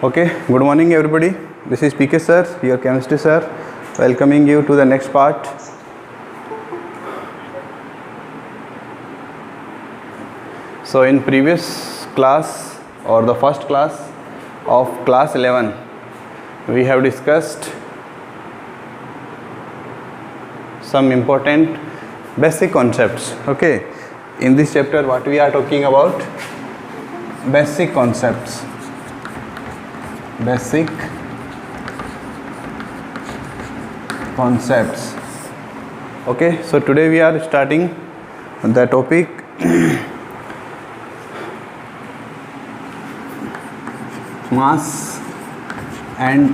Okay, good morning everybody. This is PK sir, your chemistry sir, welcoming you to the next part. So in previous class or the first class of class 11, we have discussed some important basic concepts. Okay, in this chapter what we are talking about? Basic concepts. Basic concepts. Okay, so today we are starting the topic mass and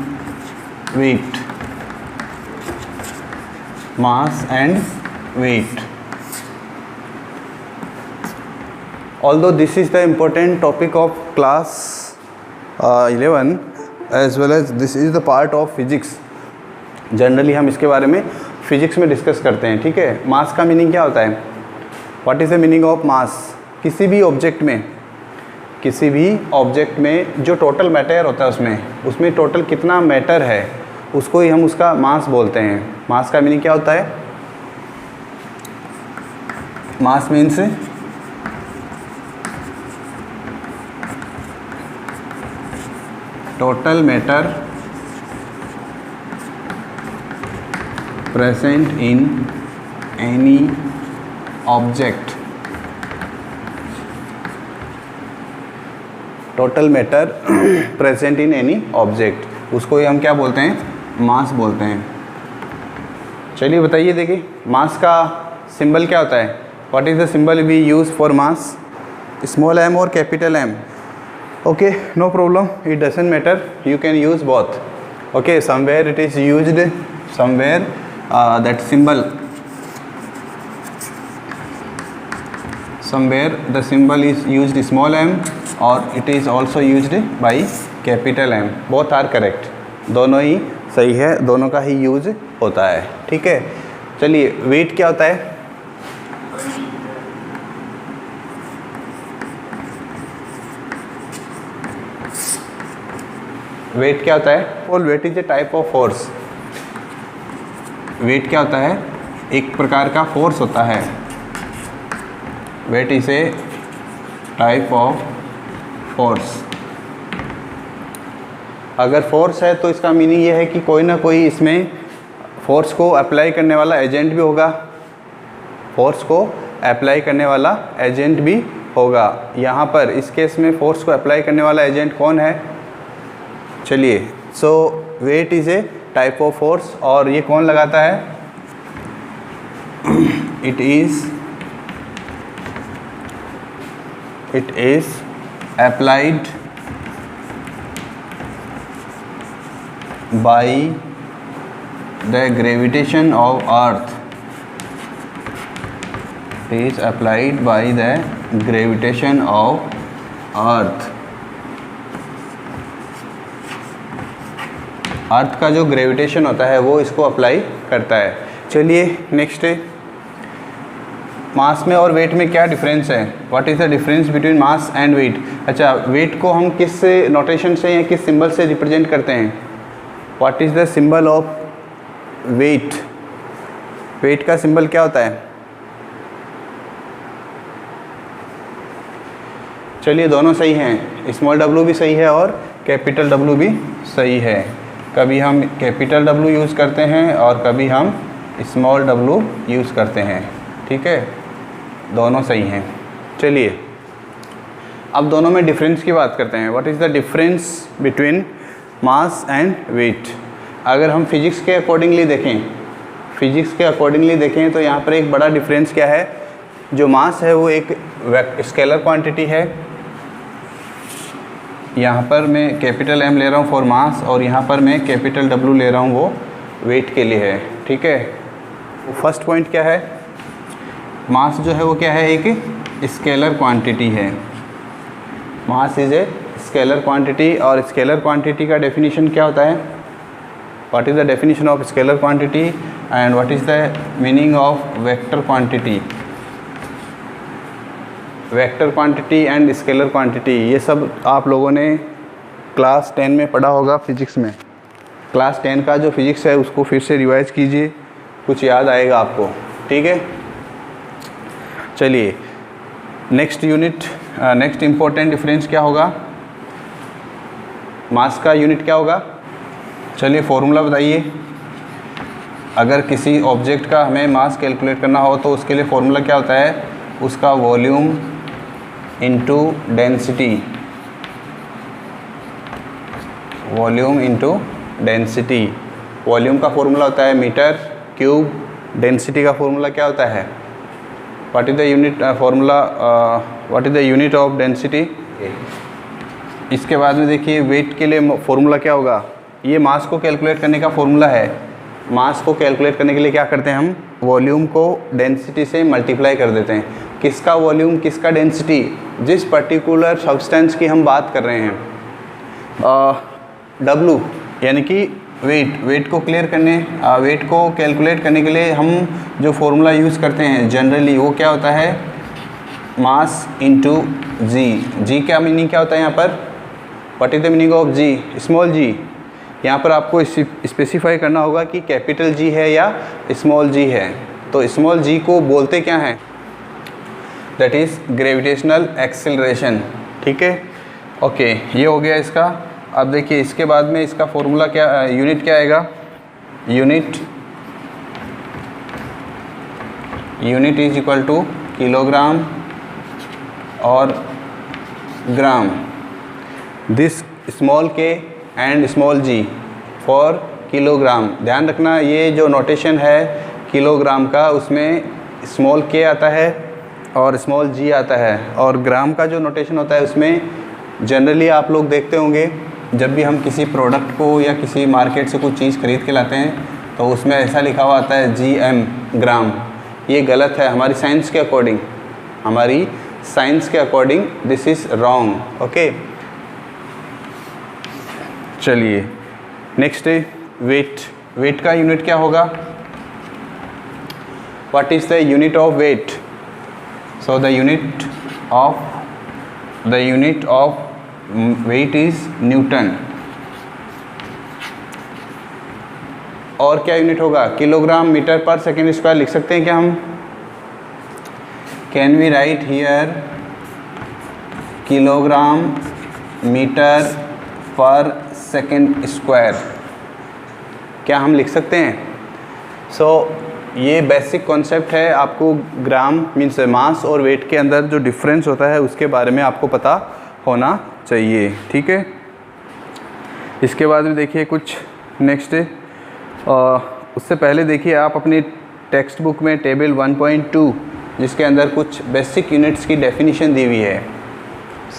weight. Mass and weight. Although this is the important topic of class 11 as well as this is the part of physics. Generally हम इसके बारे में physics में discuss करते हैं. ठीक है, मास का मीनिंग क्या होता है? What is the meaning of mass? किसी भी ऑब्जेक्ट में जो टोटल मैटर होता है उसमें टोटल कितना मैटर है उसको ही हम उसका मास बोलते हैं. मास का मीनिंग क्या होता है? Mass means total matter present in any object. Total matter present in any object, उसको हम क्या बोलते हैं? मास बोलते हैं. चलिए बताइए, देखिए मास का सिंबल क्या होता है? What is the symbol we use for mass? Small M और capital M. Okay, no problem, it doesn't matter, you can use both. Okay, somewhere it is used, somewhere that symbol, somewhere the symbol is used small m or it is also used by capital M. Both are correct, दोनों ही सही है, दोनों का ही use होता है. ठीक है, चलिए वेट क्या होता है? वेट क्या होता है? और weight is a type of force. Weight क्या होता है? एक प्रकार का फोर्स होता है. Weight is a type of force. अगर फोर्स है तो इसका मीनिंग ये है कि कोई ना कोई इसमें फोर्स को अप्लाई करने वाला एजेंट भी होगा. फोर्स को अप्लाई करने वाला एजेंट भी होगा. यहाँ पर इस केस में फोर्स को अप्लाई करने वाला एजेंट कौन है? चलिए, so weight is a type of force और ये कौन लगाता है? It is applied by the gravitation of earth. Is applied by the gravitation of earth. Earth का जो ग्रेविटेशन होता है वो इसको अप्लाई करता है. चलिए नेक्स्ट है, मास में और वेट में क्या डिफरेंस है? What is the difference between mass and weight? अच्छा, वेट को हम किस नोटेशन से या किस सिंबल से रिप्रेजेंट करते हैं? What is the symbol of weight? Weight का सिंबल क्या होता है? चलिए दोनों सही हैं, स्मॉल डब्ल्यू भी सही है और कैपिटल डब्ल्यू भी सही है. कभी हम कैपिटल डब्ल्यू यूज़ करते हैं और कभी हम स्मॉल डब्ल्यू यूज़ करते हैं. ठीक है, दोनों सही हैं. चलिए अब दोनों में डिफरेंस की बात करते हैं. What is the difference between mass and weight? अगर हम फिजिक्स के अकॉर्डिंगली देखें तो यहाँ पर एक बड़ा डिफरेंस क्या है? जो मास है वो एक स्केलर क्वांटिटी है. यहाँ पर मैं कैपिटल M ले रहा हूँ फॉर मास और यहाँ पर मैं कैपिटल W ले रहा हूँ वो वेट के लिए है. ठीक है, फर्स्ट पॉइंट क्या है? मास जो है वो क्या है? एक स्केलर क्वांटिटी है. Mass is a scalar quantity और स्केलर क्वांटिटी का डेफिनेशन क्या होता है? What is the definition of scalar quantity and what is the meaning of vector quantity? Vector quantity and scalar quantity, ये सब आप लोगों ने क्लास 10 में पढ़ा होगा फिजिक्स में। क्लास 10 का जो फिजिक्स है उसको फिर से रिवाइज कीजिए, कुछ याद आएगा आपको, ठीक है। चलिए next unit, next important difference क्या होगा, मास का यूनिट क्या होगा। चलिए फॉर्मूला बताइए। अगर किसी ऑब्जेक्ट का हमें मास कैलकुलेट करना हो तो उसके लिए फॉर्मूला क्या होता है, उसका volume into density, volume into density. Volume का फॉर्मूला होता है मीटर क्यूब, डेंसिटी का फॉर्मूला क्या होता है, what is the unit formula, what is the unit of density. इसके बाद में देखिए वेट के लिए फॉर्मूला क्या होगा, ये मास को कैलकुलेट करने का फॉर्मूला है। मास को कैलकुलेट करने के लिए क्या करते हैं, हम वॉल्यूम को डेंसिटी से मल्टीप्लाई कर देते हैं। किसका वॉल्यूम किसका डेंसिटी, जिस पर्टिकुलर सब्सटेंस की हम बात कर रहे हैं। W यानी कि वेट को क्लियर करने, वेट को कैलकुलेट करने के लिए हम जो फॉर्मूला यूज़ करते हैं जनरली वो क्या होता है, मास इंटू जी का मीनिंग क्या होता है यहाँ पर, what is the meaning of G, small G. यहाँ पर आपको स्पेसिफाई करना होगा कि कैपिटल जी है या स्मॉल जी है। तो स्मॉल जी को बोलते क्या हैं, दैट इज़ ग्रेविटेशनल एक्सेलरेशन, ठीक है। ओके ये हो गया इसका। अब देखिए इसके बाद में इसका फॉर्मूला क्या, यूनिट क्या आएगा, unit is equal to kilogram और gram. This small K and small G for kilogram. ध्यान रखना ये जो नोटेशन है किलोग्राम का, उसमें स्मॉल के आता है और स्मॉल जी आता है, और ग्राम का जो नोटेशन होता है उसमें जनरली आप लोग देखते होंगे जब भी हम किसी प्रोडक्ट को या किसी मार्केट से कुछ चीज़ खरीद के लाते हैं तो उसमें ऐसा लिखा हुआ आता है GM, ग्राम। ये गलत है हमारी साइंस के अकॉर्डिंग, हमारी साइंस के according this is wrong, okay. चलिए नेक्स्ट है वेट। वेट का यूनिट क्या होगा, what is the unit of weight. So the unit of weight is newton. और क्या यूनिट होगा, kilogram metre per second square लिख सकते हैं क्या हम, can we write here kilogram metre per second square, क्या हम लिख सकते हैं। सो ये बेसिक कॉन्सेप्ट है, आपको ग्राम मीन्स मास और वेट के अंदर जो डिफरेंस होता है उसके बारे में आपको पता होना चाहिए, ठीक है। इसके बाद में देखिए कुछ नेक्स्ट, उससे पहले देखिए आप अपनी टेक्स्ट बुक में टेबल 1.2 जिसके अंदर कुछ बेसिक यूनिट्स की डेफिनेशन दी हुई है,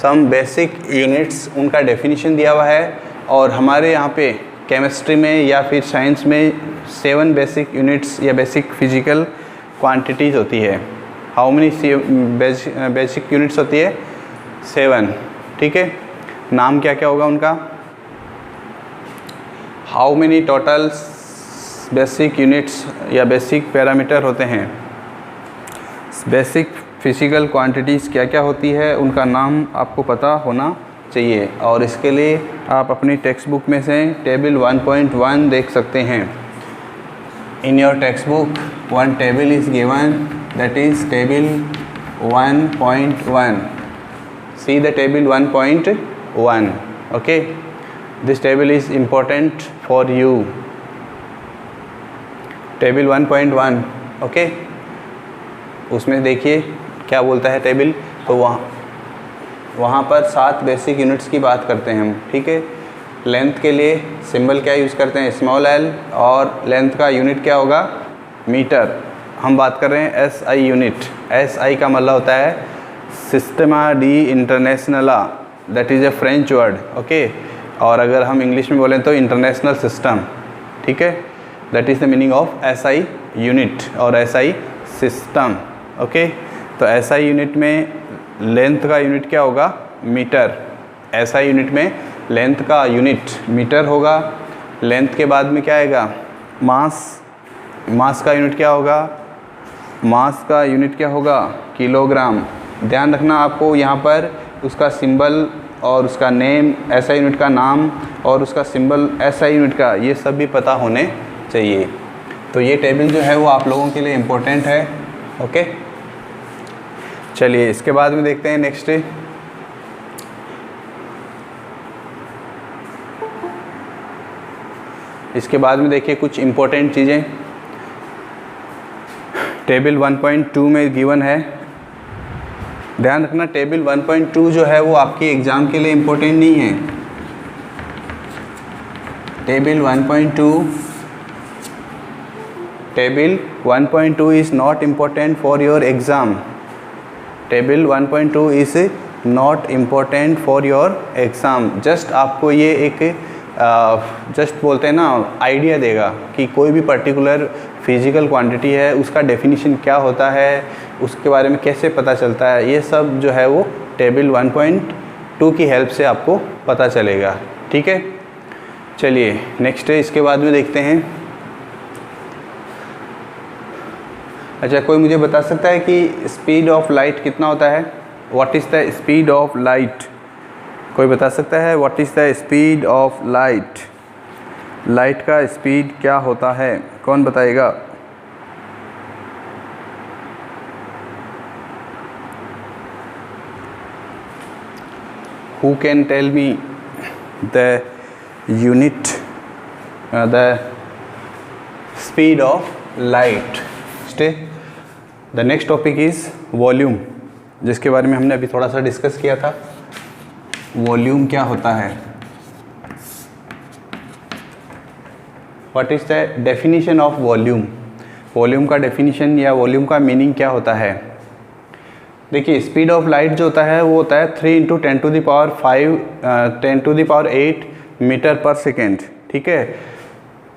सम बेसिक यूनिट्स उनका डेफिनेशन दिया हुआ है। और हमारे यहाँ पे केमिस्ट्री में या फिर साइंस में 7 बेसिक यूनिट्स या बेसिक फिजिकल क्वांटिटीज़ होती है। हाउ मेनी बेसिक यूनिट्स होती है, 7, ठीक है। नाम क्या क्या होगा उनका, how many total basic units या बेसिक पैरामीटर होते हैं, बेसिक फिजिकल क्वांटिटीज़ क्या क्या होती है उनका नाम आपको पता होना चाहिए। और इसके लिए आप अपनी टेक्स्ट बुक में से टेबल 1.1 देख सकते हैं। In your text book one table is given, that is table 1.1। see the table 1.1, okay, this table is important for you, table 1.1, okay। उसमें देखिए क्या बोलता है टेबल, तो वहाँ पर 7 बेसिक यूनिट्स की बात करते हैं हम, ठीक है। लेंथ के लिए सिंबल क्या यूज़ करते हैं, स्मॉल l, और लेंथ का यूनिट क्या होगा, मीटर। हम बात कर रहे हैं SI यूनिट। SI का मतलब होता है सिस्टमा डी इंटरनेशनला, that is a French word, okay. और अगर हम इंग्लिश में बोलें तो इंटरनेशनल सिस्टम, ठीक है। That is the meaning of SI unit और SI सिस्टम, ओके। तो SI यूनिट में लेंथ का यूनिट क्या होगा, मीटर। SI यूनिट में लेंथ का यूनिट मीटर होगा। लेंथ के बाद में क्या आएगा, मास का यूनिट क्या होगा, मास का यूनिट क्या होगा, किलोग्राम। ध्यान रखना आपको यहाँ पर उसका सिंबल और उसका नेम, एसआई यूनिट का नाम और उसका सिंबल एसआई यूनिट का, ये सब भी पता होने चाहिए। तो ये टेबल जो है वो आप लोगों के लिए इम्पोर्टेंट है। ओके, चलिए इसके बाद में देखते हैं नेक्स्ट। इसके बाद में देखिए कुछ इम्पोर्टेंट चीज़ें टेबल 1.2 में गिवन है। ध्यान रखना, टेबल 1.2 जो है वो आपके एग्ज़ाम के लिए इम्पोर्टेंट नहीं है। Table 1.2 is not important for your exam. Table 1.2 is not important for your exam. Just आपको ये एक जस्ट बोलते हैं ना, आइडिया देगा कि कोई भी पर्टिकुलर फिजिकल क्वांटिटी है, उसका डेफिनेशन क्या होता है, उसके बारे में कैसे पता चलता है, ये सब जो है वो टेबल 1.2 की हेल्प से आपको पता चलेगा। ठीक है, चलिए नेक्स्ट है, इसके बाद में देखते हैं। अच्छा, कोई मुझे बता सकता है कि स्पीड ऑफ लाइट कितना होता है? What is the speed of light? कोई बता सकता है what is the speed of light? Light का स्पीड क्या होता है? कौन बताएगा? Who can tell me the unit, the speed of light? The next topic is volume, जिसके बारे में हमने अभी थोड़ा सा डिस्कस किया था। वॉल्यूम क्या होता है? What is the definition of volume? Volume का डेफिनीशन या वॉल्यूम का मीनिंग क्या होता है? देखिए, स्पीड ऑफ लाइट जो होता है वो होता है 3 × 10⁸ मीटर पर सेकेंड। ठीक है,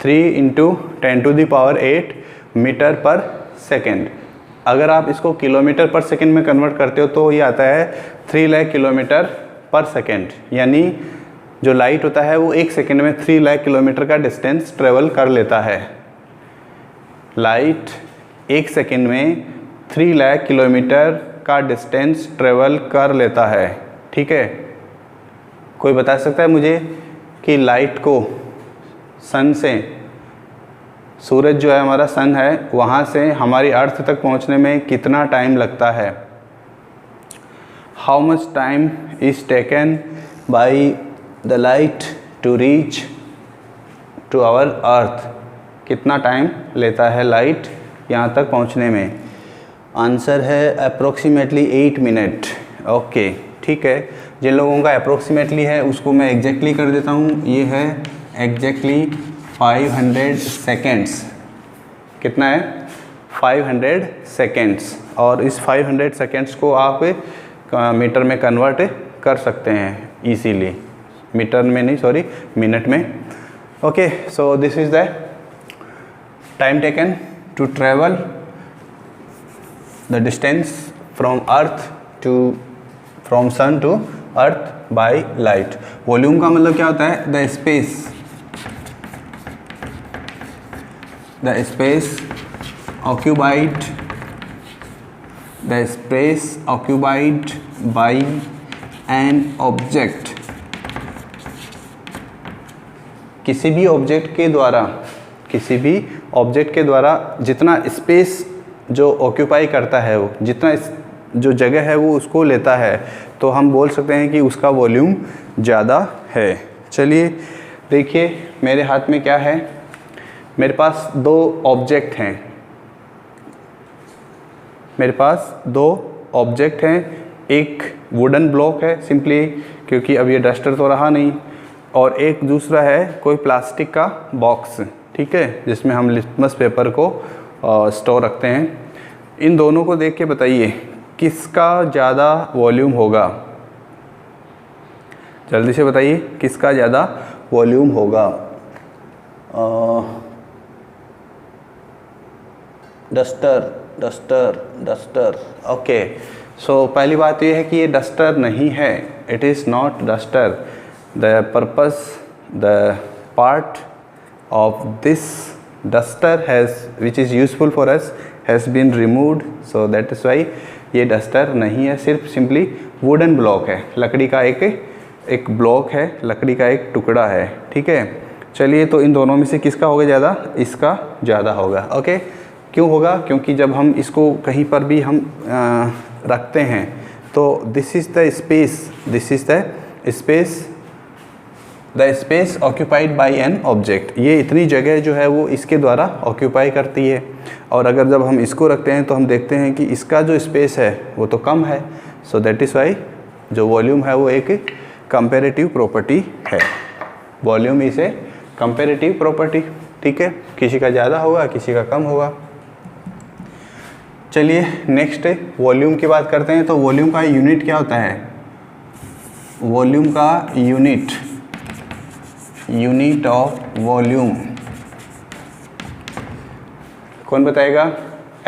3 × 10⁸ मीटर पर सेकेंड। अगर आप इसको किलोमीटर पर सेकेंड में कन्वर्ट करते हो तो ये आता है 3 लाख किलोमीटर पर सेकेंड। यानी जो लाइट होता है वो 1 सेकेंड में 3 लाख किलोमीटर का डिस्टेंस ट्रेवल कर लेता है। लाइट 1 सेकेंड में 3 लाख किलोमीटर का डिस्टेंस ट्रेवल कर लेता है। ठीक है, कोई बता सकता है मुझे कि लाइट को सन से, सूरज जो है हमारा सन है, वहाँ से हमारी अर्थ तक पहुँचने में कितना टाइम लगता है? How much time is taken by the light to reach to our earth? कितना टाइम लेता है लाइट यहाँ तक पहुँचने में? आंसर है अप्रोक्सीमेटली 8 मिनट। ओके, ठीक है, जिन लोगों का अप्रोक्सीमेटली है उसको मैं एग्जैक्टली कर देता हूँ। ये है एग्जैक्टली 500 सेकेंड्स। कितना है? 500 सेकेंड्स। और इस 500 सेकेंड्स को आप मीटर में कन्वर्ट कर सकते हैं इजीली। मीटर में नहीं, सॉरी, मिनट में। Okay, so this is the time taken to travel the distance from sun to earth by light. Volume का मतलब क्या होता है? The space occupied by an object। किसी भी ऑब्जेक्ट के द्वारा जितना स्पेस जो ऑक्यूपाई करता है, वो जितना जो जगह है वो उसको लेता है, तो हम बोल सकते हैं कि उसका वॉल्यूम ज़्यादा है। चलिए देखिए, मेरे हाथ में क्या है? मेरे पास 2 ऑब्जेक्ट हैं। एक वुडन ब्लॉक है सिंपली, क्योंकि अब ये डस्टर तो रहा नहीं, और एक दूसरा है कोई प्लास्टिक का बॉक्स। ठीक है, जिसमें हम लिटमस पेपर को स्टोर रखते हैं। इन दोनों को देख के बताइए किसका ज़्यादा वॉल्यूम होगा? जल्दी से बताइए किसका ज़्यादा वॉल्यूम होगा? डस्टर। ओके, सो पहली बात ये है कि ये डस्टर नहीं है। It is not duster. The part of this duster which is useful for us has been removed, so that is why ये डस्टर नहीं है, सिर्फ सिंपली वुडन ब्लॉक है, लकड़ी का एक एक ब्लॉक है, लकड़ी का एक टुकड़ा है, ठीक है। चलिए, तो इन दोनों में से किसका होगा ज़्यादा? इसका ज़्यादा होगा। ओके, क्यों होगा? क्योंकि जब हम इसको कहीं पर भी हम रखते हैं तो this is the space occupied by an object. ये इतनी जगह जो है वो इसके द्वारा ऑक्यूपाई करती है। और अगर जब हम इसको रखते हैं तो हम देखते हैं कि इसका जो स्पेस है वो तो कम है। सो दैट इज़ वाई जो वॉल्यूम है वो एक कंपैरेटिव प्रॉपर्टी है। Volume is a comparative property, ठीक है। किसी का ज़्यादा होगा, किसी का कम होगा। चलिए नेक्स्ट वॉल्यूम की बात करते हैं। तो वॉल्यूम का यूनिट क्या होता है? वॉल्यूम का यूनिट ऑफ वॉल्यूम कौन बताएगा?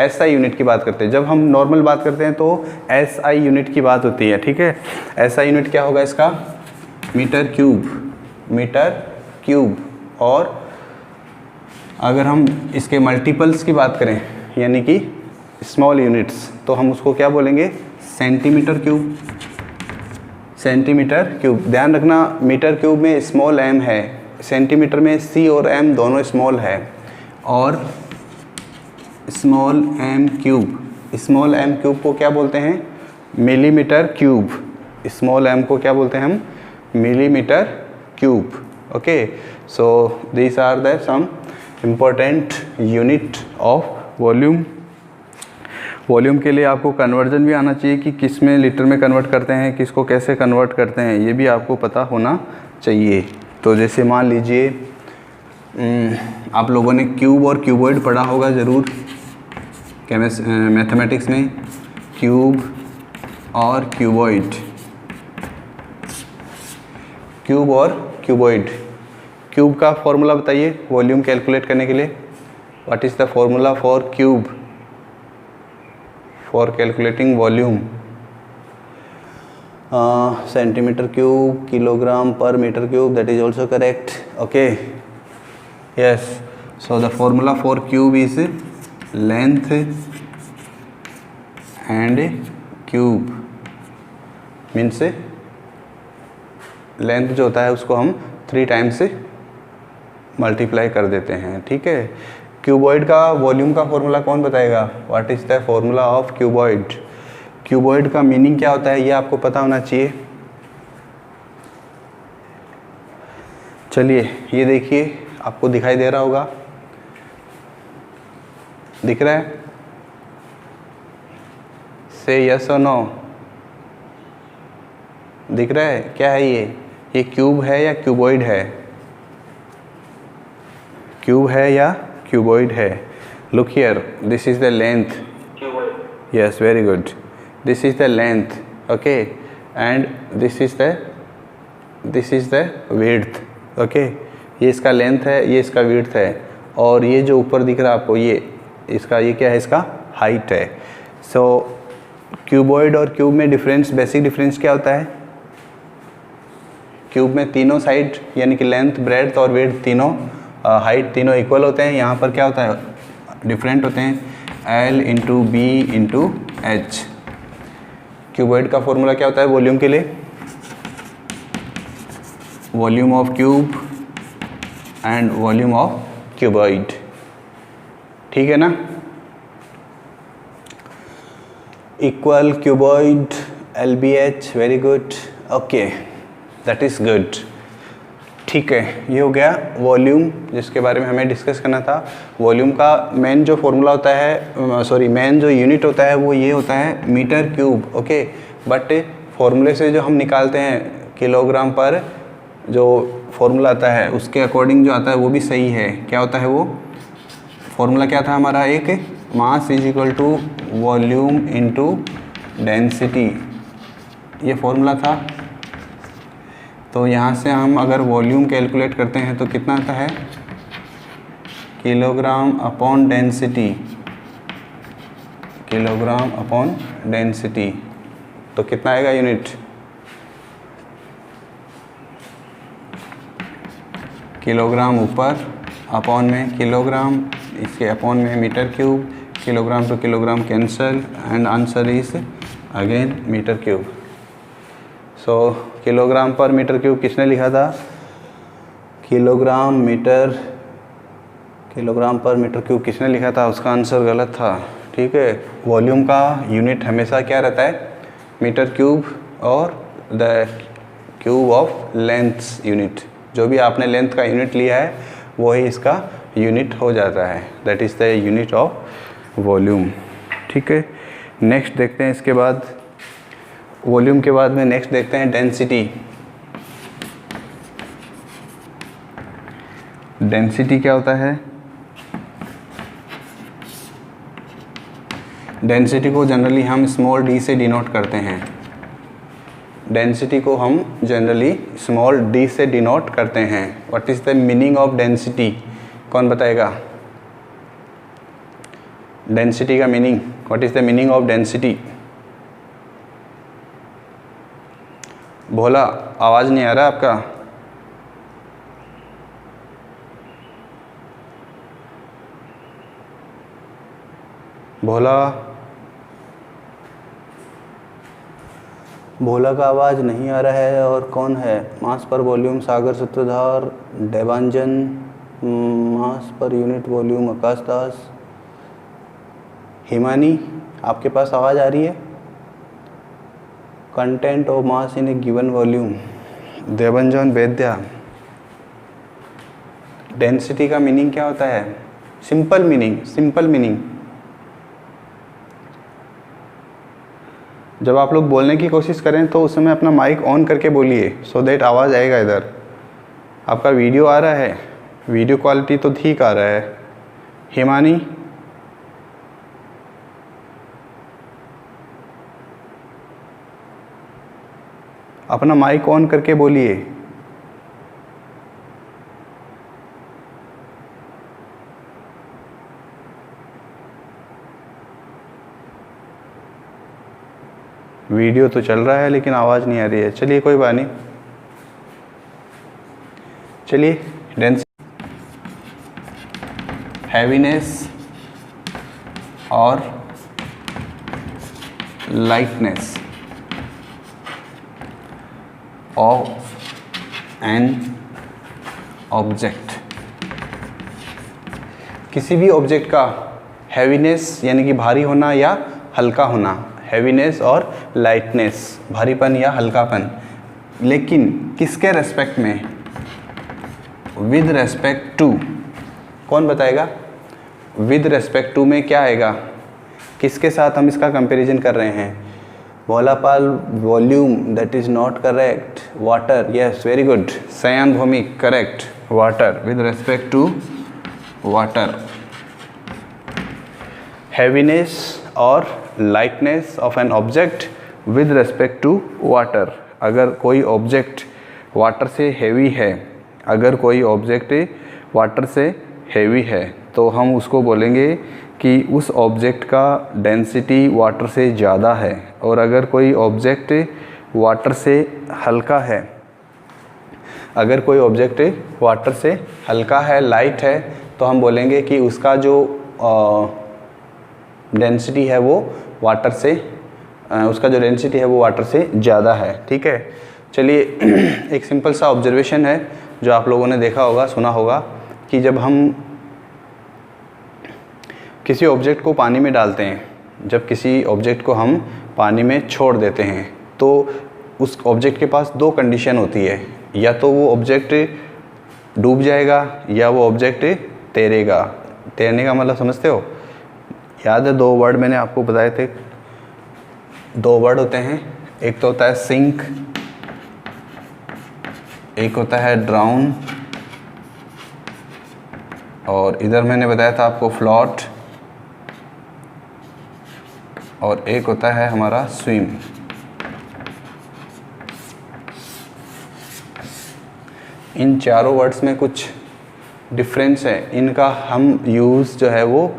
एसआई यूनिट की बात करते हैं। जब हम नॉर्मल बात करते हैं तो एसआई यूनिट की बात होती है, ठीक है। एसआई यूनिट क्या होगा इसका? Metre cube. और अगर हम इसके मल्टीपल्स की बात करें यानी कि स्मॉल यूनिट्स, तो हम उसको क्या बोलेंगे? Centimetre cube. ध्यान रखना, मीटर क्यूब में स्मॉल m है, सेंटीमीटर में c और m दोनों स्मॉल है। और स्मॉल m क्यूब को क्या बोलते हैं? Millimetre cube. स्मॉल m को क्या बोलते हैं हम? Millimetre cube. Okay, so these are the some important unit of volume. Volume के लिए आपको कन्वर्जन भी आना चाहिए कि किस में लीटर में कन्वर्ट करते हैं, किसको कैसे कन्वर्ट करते हैं, ये भी आपको पता होना चाहिए। तो जैसे मान लीजिए आप लोगों ने क्यूब और क्यूबॉइड पढ़ा होगा ज़रूर मैथमेटिक्स में। क्यूब और क्यूबॉइड, क्यूब का फॉर्मूला बताइए वॉल्यूम कैलकुलेट करने के लिए। What is the formula for cube for calculating volume? Centimetre cube, kilogram per metre cube, that is also correct. Okay, yes. So the formula for cube is length and cube. Means length जो होता है उसको हम 3 times multiply कर देते हैं, ठीक है। क्यूबॉइड का वॉल्यूम का फॉर्मूला कौन बताएगा? What is the formula of cuboid? Cuboid का मीनिंग क्या होता है ये आपको पता होना चाहिए। चलिए ये देखिए, आपको दिखाई दे रहा होगा, दिख रहा है? से यस और नो, दिख रहा है? क्या है ये क्यूब है या क्यूबॉइड है? क्यूब है या क्यूबॉइड है? Look here, this is the length. Yes, very good. This is the length, okay, and this is the width. Okay, ये इसका लेंथ है, ये इसका विड्थ है, और ये जो ऊपर दिख रहा है आपको ये क्या है? इसका हाइट है। सो क्यूबॉइड और क्यूब में बेसिक डिफरेंस क्या होता है? क्यूब में तीनों साइड यानी कि लेंथ, ब्रेड्थ और विड्थ तीनों, हाइट तीनों इक्वल होते हैं। यहाँ पर क्या होता है? डिफरेंट होते हैं, L into B into H. Cuboid का फॉर्मूला क्या होता है वॉल्यूम के लिए? Volume of cube and volume of cuboid, ठीक है ना? Equal cuboid LBH, very good. Okay, that is good, ठीक है। ये हो गया वॉल्यूम जिसके बारे में हमें डिस्कस करना था। वॉल्यूम का मेन जो फॉर्मूला होता है, मेन जो यूनिट होता है वो ये होता है मीटर क्यूब। ओके, बट फॉर्मूले से जो हम निकालते हैं किलोग्राम पर जो फॉर्मूला आता है उसके अकॉर्डिंग जो आता है वो भी सही है। क्या होता है वो फॉर्मूला? क्या था हमारा? एक mass is equal to volume into density, ये फॉर्मूला था। तो यहाँ से हम अगर वॉल्यूम कैलकुलेट करते हैं तो कितना आता है? Kilogram upon density. तो कितना आएगा यूनिट? किलोग्राम ऊपर, अपॉन में किलोग्राम, इसके अपॉन में metre cube, kilogram to kilogram cancel, and answer is again metre cube. So kilogram per metre cube किसने लिखा था? किलोग्राम पर मीटर क्यूब किसने लिखा था? उसका आंसर गलत था। ठीक है, वॉल्यूम का यूनिट हमेशा क्या रहता है? मीटर क्यूब और the cube of length unit. जो भी आपने लेंथ का यूनिट लिया है वही इसका यूनिट हो जाता है, that is the unit of volume. ठीक है, नेक्स्ट देखते हैं। इसके बाद वॉल्यूम के बाद में नेक्स्ट देखते हैं डेंसिटी। डेंसिटी क्या होता है? डेंसिटी को जनरली हम स्मॉल डी से डिनोट करते हैं। डेंसिटी को हम जनरली स्मॉल डी से डिनोट करते हैं। What is the meaning of density? कौन बताएगा डेंसिटी का meaning? What is the meaning of density? Bhola, आवाज़ नहीं आ रहा आपका। भोला का आवाज़ नहीं आ रहा है। और कौन है? मास पर वॉल्यूम सागर सूत्रधार, Devanjan. Mass per unit volume Akash Das. Himani, आपके पास आवाज़ आ रही है? Content of mass in a given volume, Devanjan Vaidya. Density का मीनिंग क्या होता है? Simple meaning. जब आप लोग बोलने की कोशिश करें तो उस समय अपना माइक ऑन करके बोलिए, सो दैट आवाज़ आएगा इधर। आपका वीडियो आ रहा है, वीडियो क्वालिटी तो ठीक आ रहा है। हिमानी, अपना माइक ऑन करके बोलिए। वीडियो तो चल रहा है लेकिन आवाज़ नहीं आ रही है। चलिए कोई बात नहीं। चलिए डेंसिटी, हैवीनेस और लाइटनेस ऑफ एन ऑब्जेक्ट। किसी भी ऑब्जेक्ट का हैवीनेस यानी कि भारी होना या हल्का होना, हैवीनेस और लाइटनेस, भारीपन या हल्कापन, लेकिन किसके रेस्पेक्ट में? With respect to. कौन बताएगा? विद रेस्पेक्ट टू में क्या आएगा? किसके साथ हम इसका कंपैरिजन कर रहे हैं? Bholapal, volume, that is not correct. Water, yes, very good. Sayan Bhowmik, correct. Water, with respect to water. Heaviness और lightness of an object with respect to water. अगर कोई ऑब्जेक्ट वाटर से हेवी है, अगर कोई ऑब्जेक्ट वाटर से हेवी है तो हम उसको बोलेंगे कि उस ऑब्जेक्ट का डेंसिटी वाटर से ज़्यादा है। और अगर कोई ऑब्जेक्ट वाटर से हल्का है, अगर कोई ऑब्जेक्ट वाटर से हल्का है, लाइट है, तो हम बोलेंगे कि उसका जो डेंसिटी है वो वाटर से उसका जो डेंसिटी है वो वाटर से ज़्यादा है। ठीक है, चलिए एक सिंपल सा ऑब्जर्वेशन है जो आप लोगों ने देखा होगा, सुना होगा कि जब हम किसी ऑब्जेक्ट को पानी में डालते हैं, जब किसी ऑब्जेक्ट को हम पानी में छोड़ देते हैं तो उस ऑब्जेक्ट के पास दो कंडीशन होती है, या तो वो ऑब्जेक्ट डूब जाएगा या वो ऑब्जेक्ट तैरेगा। तैरने का मतलब समझते हो? याद है, दो वर्ड मैंने आपको बताए थे। दो वर्ड होते हैं, एक तो होता है सिंक, एक होता है ड्राउन, और इधर मैंने बताया था आपको फ्लोट, और एक होता है हमारा स्विम। इन चारों वर्ड्स में कुछ डिफरेंस है, इनका हम यूज़ जो है वो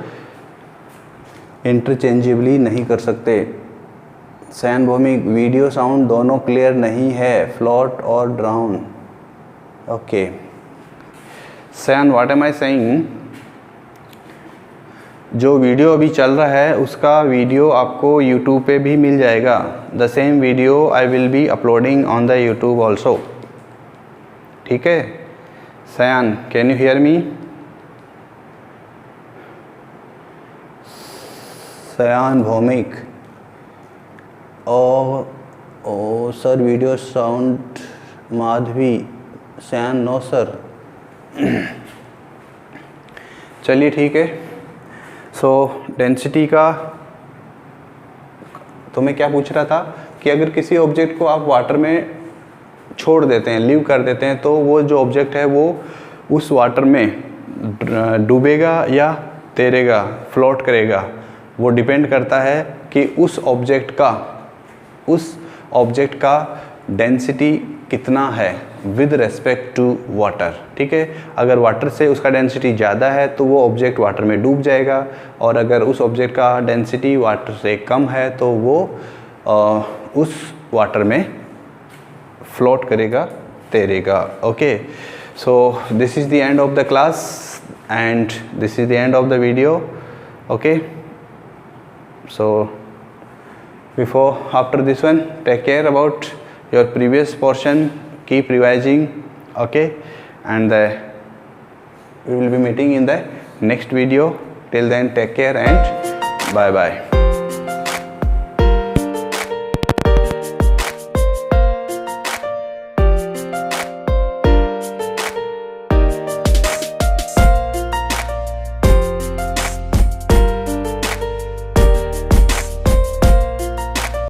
इंटरचेंजेबली नहीं कर सकते। सैन भूमि, वीडियो साउंड दोनों क्लियर नहीं है, फ्लोट और ड्राउन। ओके सैन, व्हाट एम आई सेइंग? जो वीडियो अभी चल रहा है उसका वीडियो आपको यूट्यूब पे भी मिल जाएगा। The same video I will be uploading on the YouTube also. ठीक है सयान, कैन यू हियर मी? सयान भौमिक, ओ सर वीडियो साउंड माधवी। सयान नो सर। चलिए ठीक है। सो डेंसिटी का तो मैं क्या पूछ रहा था कि अगर किसी ऑब्जेक्ट को आप वाटर में छोड़ देते हैं, लीव कर देते हैं, तो वो जो ऑब्जेक्ट है वो उस वाटर में डूबेगा या तैरेगा, फ्लोट करेगा, वो डिपेंड करता है कि उस ऑब्जेक्ट का डेंसिटी कितना है विद रेस्पेक्ट टू वाटर। ठीक है, अगर वाटर से उसका डेंसिटी ज़्यादा है तो वो ऑब्जेक्ट वाटर में डूब जाएगा, और अगर उस ऑब्जेक्ट का डेंसिटी वाटर से कम है तो वो उस वाटर में फ्लोट करेगा, तैरेगा। Okay, so this is the end of the class and this is the end of the video. Okay, so after this one, take care about your previous portion, keep revising. Okay, and we will be meeting in the next video. Till then, take care and bye bye.